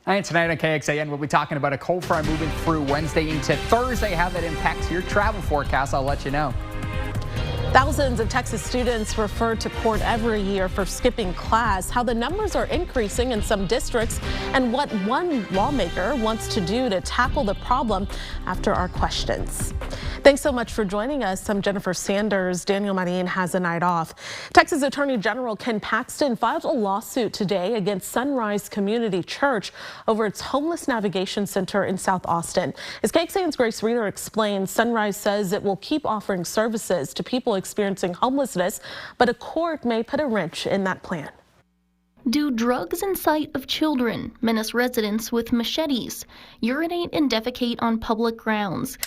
And tonight on KXAN, we'll be talking about a cold front moving through Wednesday into Thursday. How that impacts your travel forecast, I'll let you know. Thousands of Texas students refer to court every year for skipping class, how the numbers are increasing in some districts, and what one lawmaker wants to do to tackle the problem after our questions. Thanks so much for joining us. I'm Jennifer Sanders. Daniel Marin has a night off. Texas Attorney General Ken Paxton filed a lawsuit today against Sunrise Community Church over its homeless navigation center in South Austin. As KXAN's Grace Reader explains, Sunrise says it will keep offering services to people experiencing homelessness, but a court may put a wrench in that plan. Do drugs in sight of children, menace residents with machetes, urinate and defecate on public grounds.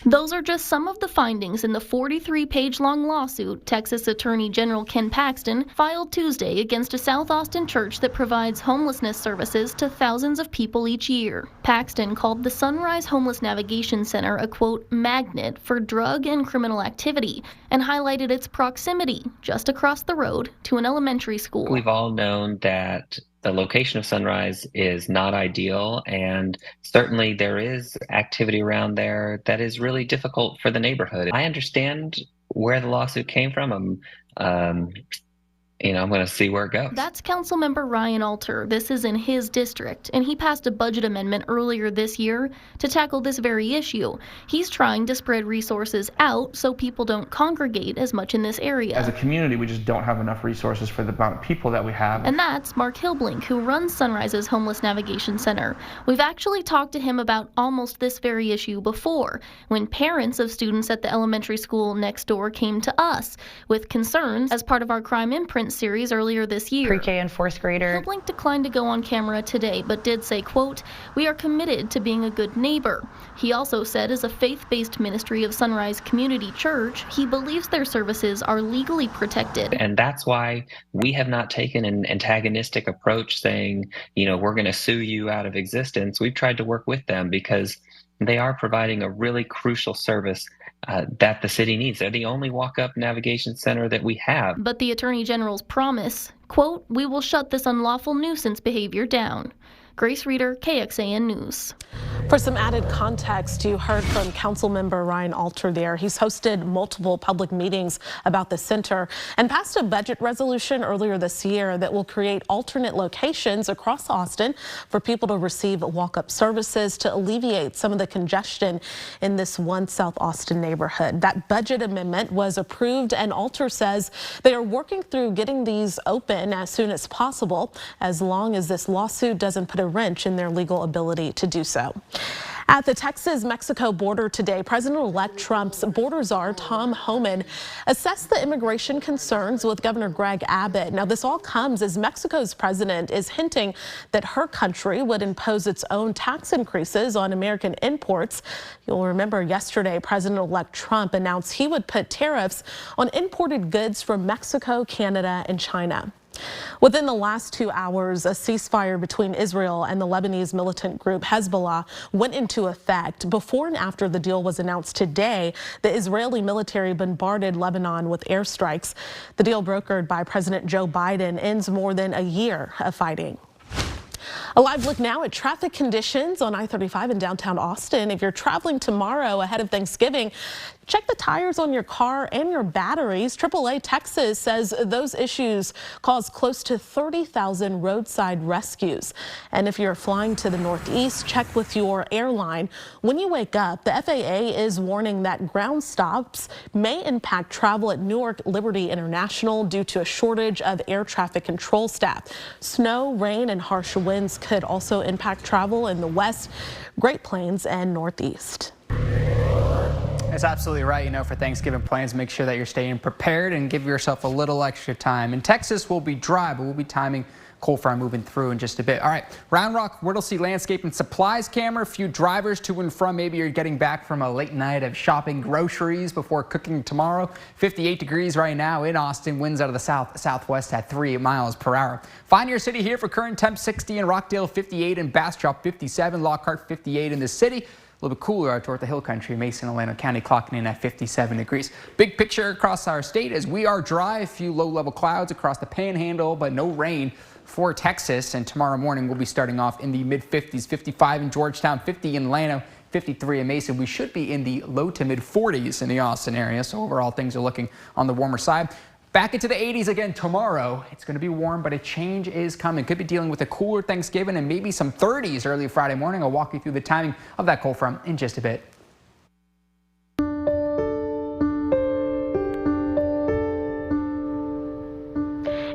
Those are just some of the findings in the 43-page-long lawsuit Texas Attorney General Ken Paxton filed Tuesday against a South Austin church that provides homelessness services to thousands of people each year. Paxton called the Sunrise Homeless Navigation Center a, quote, magnet for drug and criminal activity, and highlighted its proximity just across the road to an elementary school. We've all known that the location of Sunrise is not ideal, and certainly there is activity around there that is really difficult for the neighborhood. I understand where the lawsuit came from. I'm going to see where it goes. That's Councilmember Ryan Alter. This is in his district, and he passed a budget amendment earlier this year to tackle this very issue. He's trying to spread resources out so people don't congregate as much in this area. As a community, we just don't have enough resources for the amount of people that we have. And that's Mark Hilblink, who runs Sunrise's Homeless Navigation Center. We've actually talked to him about almost this very issue before, when parents of students at the elementary school next door came to us with concerns as part of our Crime Imprint series earlier this year. Pre-K and fourth grader. Hilblink declined to go on camera today, but did say, quote, "We are committed to being a good neighbor." He also said as a faith-based ministry of Sunrise Community Church, he believes their services are legally protected. And that's why we have not taken an antagonistic approach saying, we're going to sue you out of existence. We've tried to work with them because they are providing a really crucial service that the city needs. They're the only walk-up navigation center that we have. But the Attorney General's promise, quote, "We will shut this unlawful nuisance behavior down." Grace Reader, KXAN News. For some added context, you heard from Councilmember Ryan Alter there. He's hosted multiple public meetings about the center and passed a budget resolution earlier this year that will create alternate locations across Austin for people to receive walk-up services to alleviate some of the congestion in this one South Austin neighborhood. That budget amendment was approved, and Alter says they are working through getting these open as soon as possible, as long as this lawsuit doesn't put a wrench in their legal ability to do so. At the Texas-Mexico border today, President-elect Trump's border czar, Tom Homan, assessed the immigration concerns with Governor Greg Abbott. Now, this all comes as Mexico's president is hinting that her country would impose its own tax increases on American imports. You'll remember yesterday, President-elect Trump announced he would put tariffs on imported goods from Mexico, Canada, and China. Within the last 2 hours, a ceasefire between Israel and the Lebanese militant group Hezbollah went into effect. Before and after the deal was announced today, the Israeli military bombarded Lebanon with airstrikes. The deal brokered by President Joe Biden ends more than a year of fighting. A live look now at traffic conditions on I-35 in downtown Austin. If you're traveling tomorrow ahead of Thanksgiving, check the tires on your car and your batteries. AAA Texas says those issues caused close to 30,000 roadside rescues. And if you're flying to the Northeast, check with your airline. When you wake up, the FAA is warning that ground stops may impact travel at Newark Liberty International due to a shortage of air traffic control staff. Snow, rain, and harsh winds could also impact travel in the West, Great Plains, and Northeast. That's absolutely right. For Thanksgiving plans, make sure that you're staying prepared and give yourself a little extra time. In Texas, will be dry, but we'll be timing cold front moving through in just a bit. All right, Round Rock Whittlesey Landscape and Supplies camera. A few drivers to and from. Maybe you're getting back from a late night of shopping groceries before cooking tomorrow. 58 degrees right now in Austin. Winds out of the southwest at 3 miles per hour. Find your city here for current temp 60 in Rockdale, 58 in Bastrop, 57, Lockhart, 58 in the city. A little bit cooler out toward the hill country. Mason and Atlanta County clocking in at 57 degrees. Big picture across our state as we are dry. A few low-level clouds across the panhandle, but no rain. for Texas, and tomorrow morning we'll be starting off in the mid-50s, 55 in Georgetown, 50 in Llano, 53 in Mason. We should be in the low to mid-40s in the Austin area, so overall things are looking on the warmer side. Back into the 80s again tomorrow. It's going to be warm, but a change is coming. Could be dealing with a cooler Thanksgiving and maybe some 30s early Friday morning. I'll walk you through the timing of that cold front in just a bit.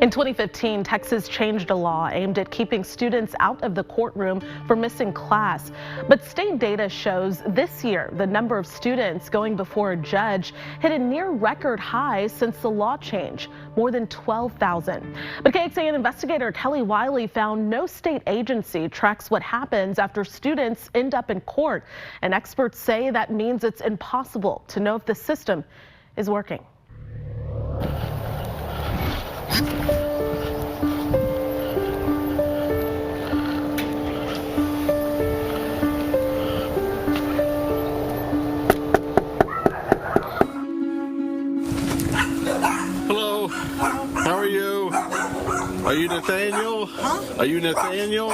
In 2015, Texas changed a law aimed at keeping students out of the courtroom for missing class. But state data shows this year the number of students going before a judge hit a near record high since the law change, more than 12,000. But KXAN investigator Kelly Wiley found no state agency tracks what happens after students end up in court. And experts say that means it's impossible to know if the system is working. Hello, how are you? Are you Nathaniel? Huh? Are you Nathaniel?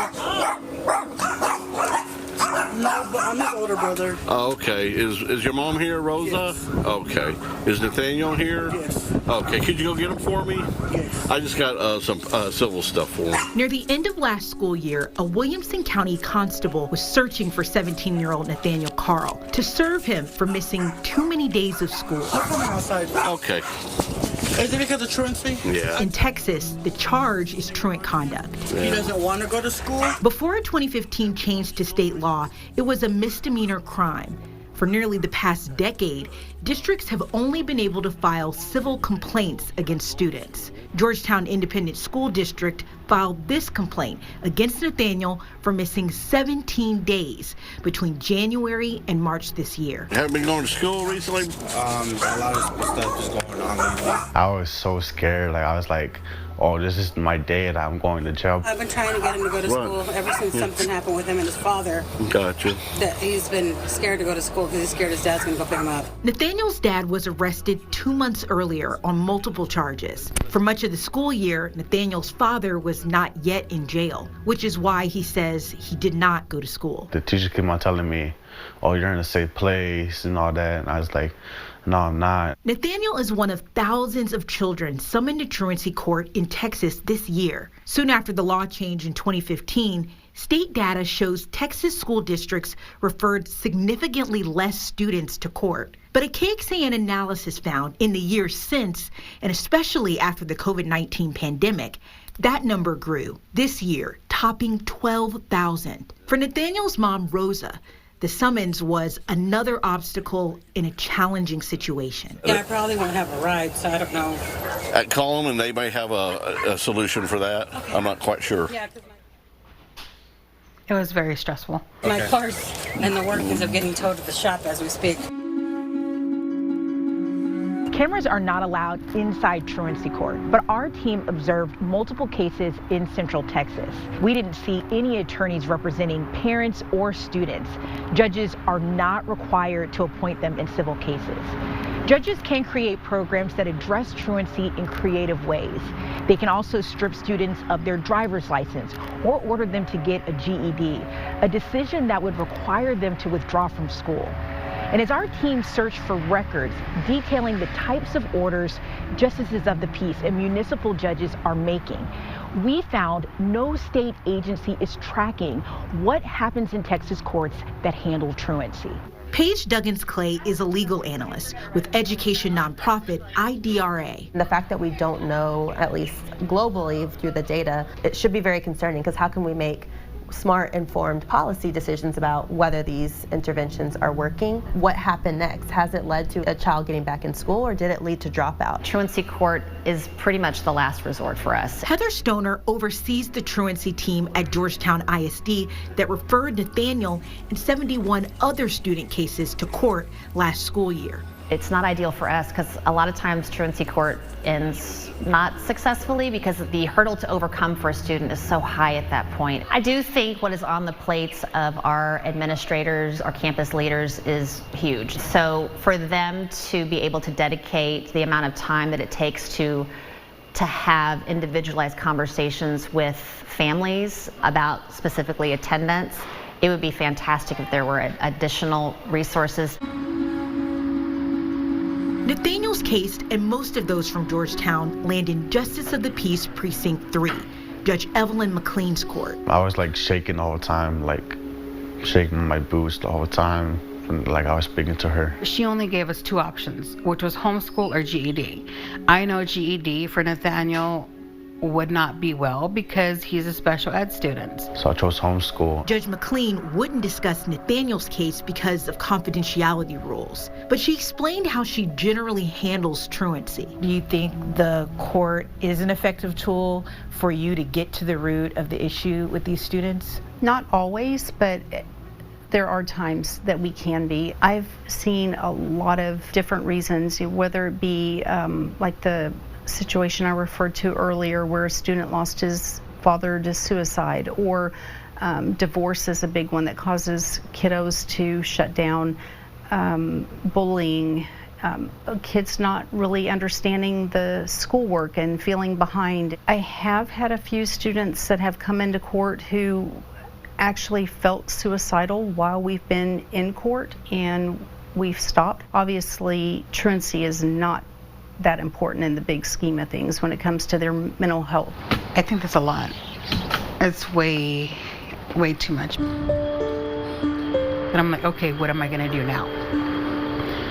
No, but I'm his older brother. Oh, okay. Is your mom here, Rosa? Yes. Okay. Is Nathaniel here? Yes. Okay. Could you go get him for me? Yes. I just got some civil stuff for him. Near the end of last school year, a Williamson County constable was searching for 17-year-old Nathaniel Carl to serve him for missing too many days of school. I'm coming outside. Okay. Is it because of truancy? Yeah. In Texas, the charge is truant conduct. Yeah. He doesn't want to go to school? Before a 2015 change to state law, it was a misdemeanor crime. For nearly the past decade, districts have only been able to file civil complaints against students. Georgetown Independent School District filed this complaint against Nathaniel for missing 17 days between January and March this year. Haven't been going to school recently? A lot of stuff is going on lately. I was so scared. I was like, oh, this is my day that I'm going to jail. I've been trying to get him to go to school ever since something happened with him and his father. Gotcha. That he's been scared to go to school because he's scared his dad's going to go pick him up. Nathaniel's dad was arrested 2 months earlier on multiple charges. For much of the school year, Nathaniel's father was not yet in jail, which is why he says he did not go to school. The teacher came on telling me, oh, you're in a safe place and all that. And I was like, no, I'm not. Nathaniel is one of thousands of children summoned to truancy court in Texas this year. Soon after the law change in 2015, state data shows Texas school districts referred significantly less students to court. But a KXAN analysis found in the years since, and especially after the COVID-19 pandemic, that number grew this year, topping 12,000. For Nathaniel's mom, Rosa, the summons was another obstacle in a challenging situation. Yeah, I probably won't have a ride, so I don't know. Call them and they may have a solution for that. Okay. I'm not quite sure. Yeah, because it was very stressful. My car's in the workings of getting towed to the shop as we speak. Cameras are not allowed inside truancy court, but our team observed multiple cases in Central Texas. We didn't see any attorneys representing parents or students. Judges are not required to appoint them in civil cases. Judges can create programs that address truancy in creative ways. They can also strip students of their driver's license or order them to get a GED, a decision that would require them to withdraw from school. And as our team searched for records detailing the types of orders justices of the peace and municipal judges are making, we found no state agency is tracking what happens in Texas courts that handle truancy. Paige Duggins-Clay is a legal analyst with education nonprofit IDRA. The fact that we don't know, at least globally through the data, it should be very concerning, because how can we make smart, informed policy decisions about whether these interventions are working? What happened next? Has it led to a child getting back in school, or did it lead to dropout? Truancy court is pretty much the last resort for us. Heather Stoner oversees the truancy team at Georgetown ISD that referred Nathaniel and 71 other student cases to court last school year. It's not ideal for us because a lot of times truancy court ends not successfully because the hurdle to overcome for a student is so high at that point. I do think what is on the plates of our administrators, our campus leaders, is huge. So for them to be able to dedicate the amount of time that it takes to to have individualized conversations with families about specifically attendance. It would be fantastic if there were additional resources. Nathaniel's case and most of those from Georgetown land in Justice of the Peace Precinct 3, Judge Evelyn McLean's court. I was like shaking all the time, like shaking my boots all the time, like I was speaking to her. She only gave us two options, which was homeschool or GED. I know GED for Nathaniel would not be well because he's a special ed student. So I chose homeschool. Judge McLean wouldn't discuss Nathaniel's case because of confidentiality rules, but she explained how she generally handles truancy. Do you think the court is an effective tool for you to get to the root of the issue with these students? Not always, but there are times that we can be. I've seen a lot of different reasons, whether it be like the situation I referred to earlier where a student lost his father to suicide, or divorce is a big one that causes kiddos to shut down, bullying, kids not really understanding the schoolwork and feeling behind. I have had a few students that have come into court who actually felt suicidal while we've been in court, and we've stopped. Obviously, truancy is not that important in the big scheme of things when it comes to their mental health. I think that's a lot. It's way too much. And I'm like, okay, what am I gonna do now?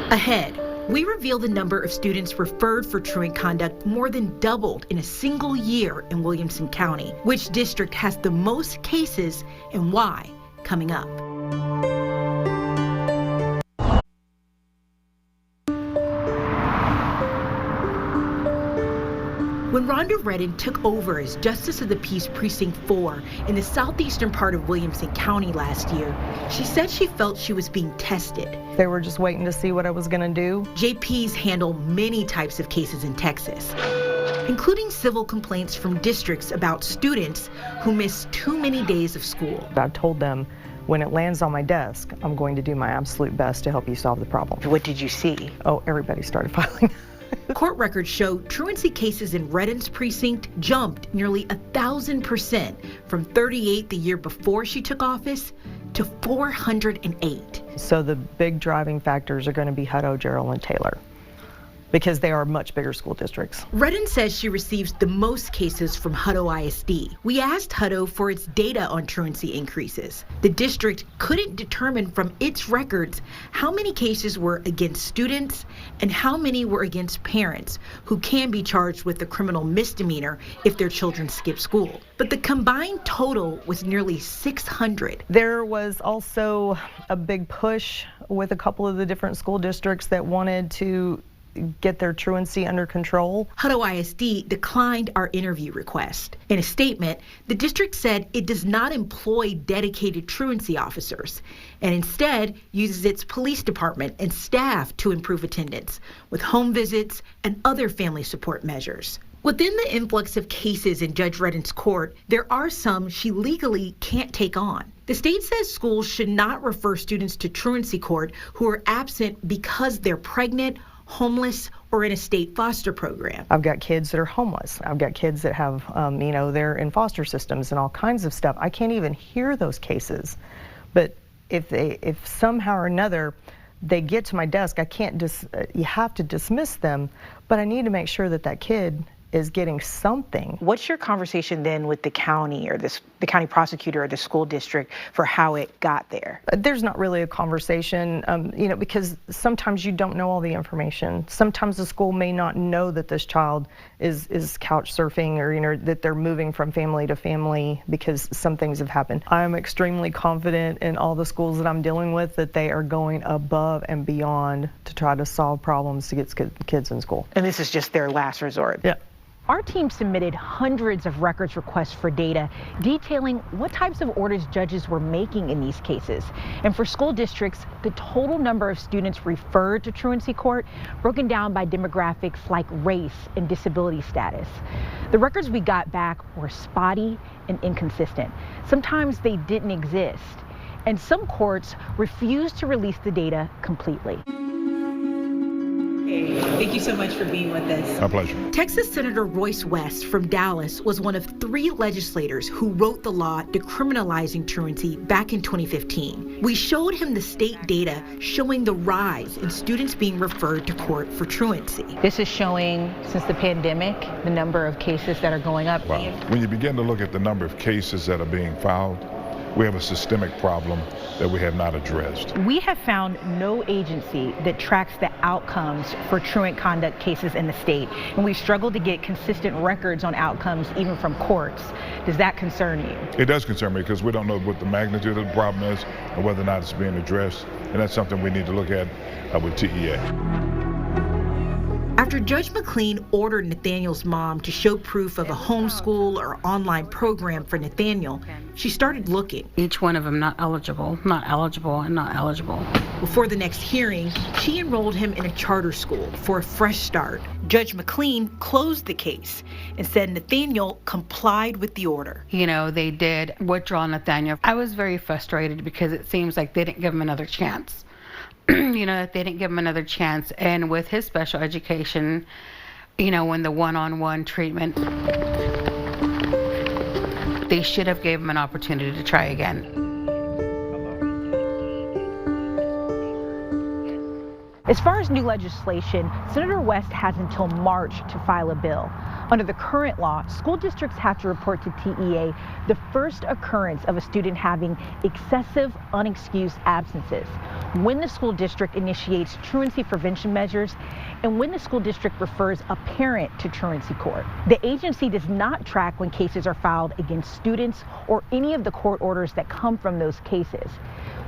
Ahead, we reveal the number of students referred for truant conduct more than doubled in a single year in Williamson County. Which district has the most cases and why? Coming up. When Rhonda Redden took over as Justice of the Peace Precinct 4 in the southeastern part of Williamson County last year, she said she felt she was being tested. They were just waiting to see what I was going to do. JPs handle many types of cases in Texas, including civil complaints from districts about students who miss too many days of school. I told them, when it lands on my desk, I'm going to do my absolute best to help you solve the problem. What did you see? Oh, everybody started filing. Court records show truancy cases in Redden's precinct jumped nearly 1,000% from 38 the year before she took office to 408. So the big driving factors are going to be Hutto, Jarrell, and Taylor, because they are much bigger school districts. Redden says she receives the most cases from Hutto ISD. We asked Hutto for its data on truancy increases. The district couldn't determine from its records how many cases were against students and how many were against parents who can be charged with a criminal misdemeanor if their children skip school. But the combined total was nearly 600. There was also a big push with a couple of the different school districts that wanted to get their truancy under control. Hutto ISD declined our interview request. In a statement, the district said it does not employ dedicated truancy officers and instead uses its police department and staff to improve attendance with home visits and other family support measures. Within the influx of cases in Judge Redden's court, there are some she legally can't take on. The state says schools should not refer students to truancy court who are absent because they're pregnant, homeless, or in a state foster program. I've got kids that are homeless. I've got kids that have, they're in foster systems and all kinds of stuff. I can't even hear those cases. But if somehow or another they get to my desk, I can't you have to dismiss them, but I need to make sure that that kid is getting something. What's your conversation then with the county or the county prosecutor or the school district for how it got there? There's not really a conversation, because sometimes you don't know all the information. Sometimes the school may not know that this child is couch surfing or, that they're moving from family to family because some things have happened. I'm extremely confident in all the schools that I'm dealing with that they are going above and beyond to try to solve problems to get kids in school. And this is just their last resort? Yeah. Our team submitted hundreds of records requests for data detailing what types of orders judges were making in these cases. And for school districts, the total number of students referred to truancy court broken down by demographics like race and disability status. The records we got back were spotty and inconsistent. Sometimes they didn't exist. And some courts refused to release the data completely. Thank you so much for being with us. My pleasure. Texas Senator Royce West from Dallas was one of 3 legislators who wrote the law decriminalizing truancy back in 2015. We showed him the state data showing the rise in students being referred to court for truancy. This is showing, since the pandemic, the number of cases that are going up. Wow. When you begin to look at the number of cases that are being filed, we have a systemic problem that we have not addressed. We have found no agency that tracks the outcomes for truant conduct cases in the state, and we've struggled to get consistent records on outcomes even from courts. Does that concern you? It does concern me because we don't know what the magnitude of the problem is and whether or not it's being addressed, and that's something we need to look at with TEA. After Judge McLean ordered Nathaniel's mom to show proof of a homeschool or online program for Nathaniel, she started looking. Each one of them not eligible, and not eligible. Before the next hearing, she enrolled him in a charter school for a fresh start. Judge McLean closed the case and said Nathaniel complied with the order. You know, they did withdraw Nathaniel. I was very frustrated because it seems like they didn't give him another chance. You know, that they didn't give him another chance. And with his special education, you know, when the one-on-one treatment, they should have gave him an opportunity to try again. As far as new legislation, Senator West has until March to file a bill. Under the current law, school districts have to report to TEA the first occurrence of a student having excessive, unexcused absences, when the school district initiates truancy prevention measures, and when the school district refers a parent to truancy court. The agency does not track when cases are filed against students or any of the court orders that come from those cases.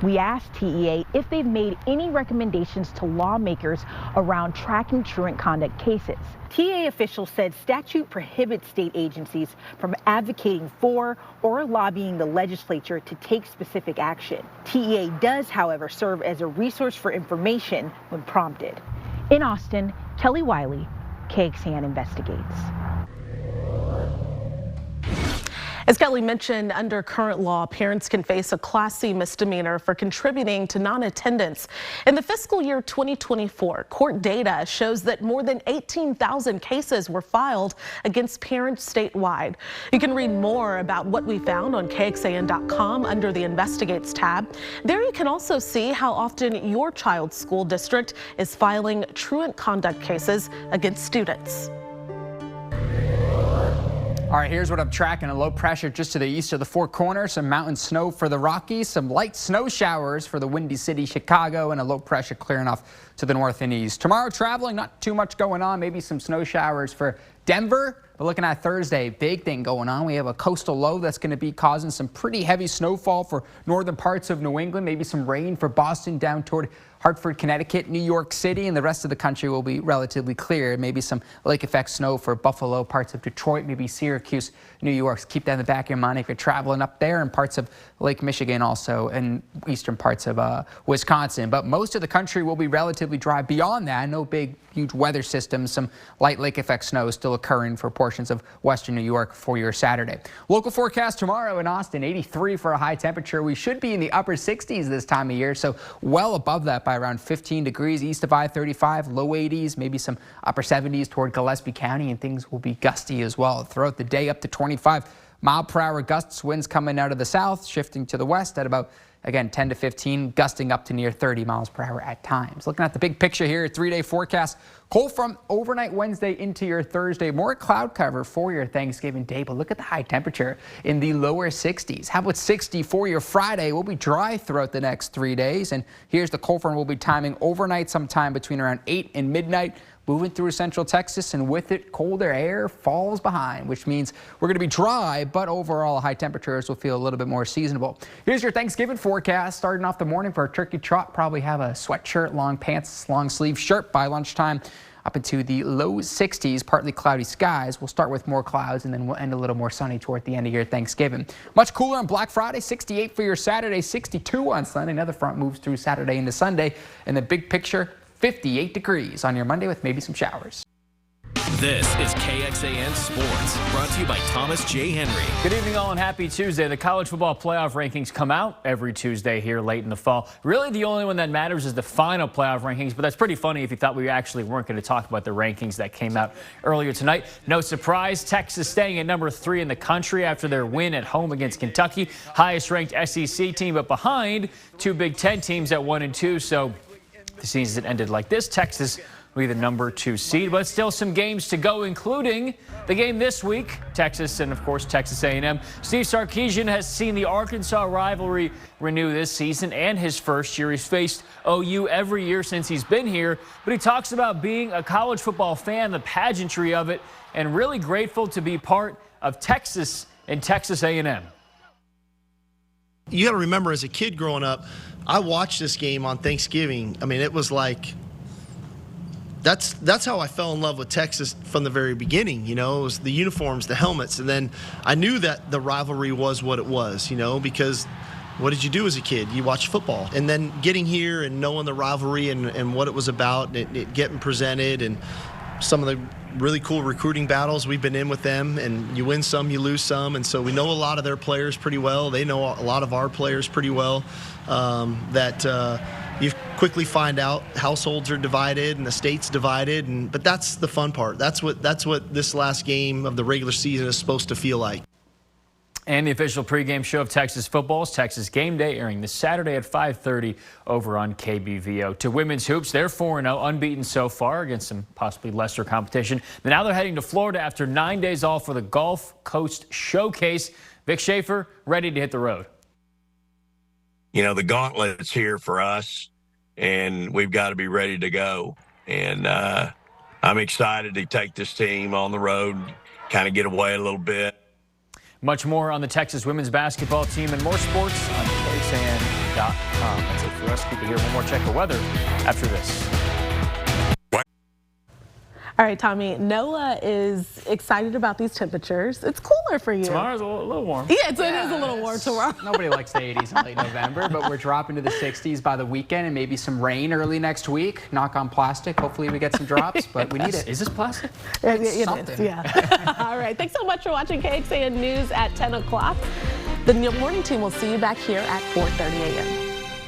We asked TEA if they've made any recommendations to lawmakers around tracking truant conduct cases. TEA officials said statute prohibits state agencies from advocating for or lobbying the legislature to take specific action. TEA does, however, serve as a resource for information when prompted. In Austin, Kelly Wiley, KXAN Investigates. As Kelly mentioned, under current law, parents can face a Class C misdemeanor for contributing to non-attendance. In the fiscal year 2024, court data shows that more than 18,000 cases were filed against parents statewide. You can read more about what we found on KXAN.com under the Investigates tab. There you can also see how often your child's school district is filing truant conduct cases against students. All right, here's what I'm tracking. A low pressure just to the east of the Four Corners, some mountain snow for the Rockies, some light snow showers for the Windy City, Chicago, and a low pressure clearing off to the north and east. Tomorrow traveling, not too much going on, maybe some snow showers for Denver. But looking at Thursday, big thing going on. We have a coastal low that's going to be causing some pretty heavy snowfall for northern parts of New England, maybe some rain for Boston down toward Hartford, Connecticut, New York City, and the rest of the country will be relatively clear. Maybe some lake effect snow for Buffalo, parts of Detroit, maybe Syracuse, New York. So keep that in the back of your mind if you're traveling up there, and parts of Lake Michigan also, and eastern parts of Wisconsin. But most of the country will be relatively dry. Beyond that, no big, huge weather systems. Some light lake effect snow still occurring for portions of western New York for your Saturday. Local forecast tomorrow in Austin, 83 for a high temperature. We should be in the upper 60s this time of year, so well above that by around 15 degrees east of I-35, low 80s, maybe some upper 70s toward Gillespie County, and things will be gusty as well throughout the day, up to 25 mile per hour gusts, winds coming out of the south, shifting to the west at about, again, 10 to 15, gusting up to near 30 miles per hour at times. Looking at the big picture here, 3-day forecast. Cold from overnight Wednesday into your Thursday. More cloud cover for your Thanksgiving day, but look at the high temperature in the lower 60s. How about 60 for your Friday? We'll be dry throughout the next 3 days. And here's the cold front. We'll be timing overnight sometime between around 8 and midnight. Moving through Central Texas, and with it, colder air falls behind, which means we're going to be dry, but overall high temperatures will feel a little bit more seasonable. Here's your Thanksgiving forecast. Starting off the morning for a turkey trot, probably have a sweatshirt, long pants, long sleeve shirt by lunchtime. Up into the low 60s, partly cloudy skies. We'll start with more clouds, and then we'll end a little more sunny toward the end of your Thanksgiving. Much cooler on Black Friday, 68 for your Saturday, 62 on Sunday. Another front moves through Saturday into Sunday. And the big picture, 58 degrees on your Monday with maybe some showers. This is KXAN Sports, brought to you by Thomas J. Henry. Good evening, all, and happy Tuesday. The college football playoff rankings come out every Tuesday here late in the fall. Really, the only one that matters is the final playoff rankings, but that's pretty funny if you thought we actually weren't going to talk about the rankings that came out earlier tonight. No surprise, Texas staying at number 3 in the country after their win at home against Kentucky. Highest-ranked SEC team, but behind 2 Big Ten teams at 1 and 2. So the season ended like this. Texas will be the number 2 seed, but still some games to go, including the game this week, Texas and, of course, Texas A&M. Steve Sarkisian has seen the Arkansas rivalry renew this season and his first year. He's faced OU every year since he's been here, but he talks about being a college football fan, the pageantry of it, and really grateful to be part of Texas and Texas A&M. You got to remember, as a kid growing up, I watched this game on Thanksgiving. I mean, it was like, that's how I fell in love with Texas from the very beginning. You know, it was the uniforms, the helmets, and then I knew that the rivalry was what it was, you know, because what did you do as a kid? You watched football. And then getting here and knowing the rivalry and what it was about, and it getting presented, and some of the really cool recruiting battles we've been in with them, and you win some, you lose some, and so we know a lot of their players pretty well. They know a lot of our players pretty well. You quickly find out households are divided and the state's divided, but that's the fun part. That's what this last game of the regular season is supposed to feel like. And the official pregame show of Texas football is Texas Game Day, airing this Saturday at 5:30 over on KBVO. To women's hoops, they're 4-0, unbeaten so far against some possibly lesser competition. Now they're heading to Florida after 9 days off for the Gulf Coast Showcase. Vic Schaefer ready to hit the road. You know, the gauntlet's here for us, and we've got to be ready to go. And I'm excited to take this team on the road, kind of get away a little bit. Much more on the Texas women's basketball team and more sports on KXAN.com. That's it for us. Keep it here. One more check of weather after this. All right, Tommy, Noah is excited about these temperatures. It's cooler for you. Tomorrow's a little warm. Yeah, it is a little warm tomorrow. Nobody likes the 80s in late November, but we're dropping to the 60s by the weekend and maybe some rain early next week. Knock on plastic. Hopefully we get some drops, but we need it. Is this plastic? It is, yeah. All right, thanks so much for watching KXAN News at 10 o'clock. The morning team will see you back here at 4:30 a.m.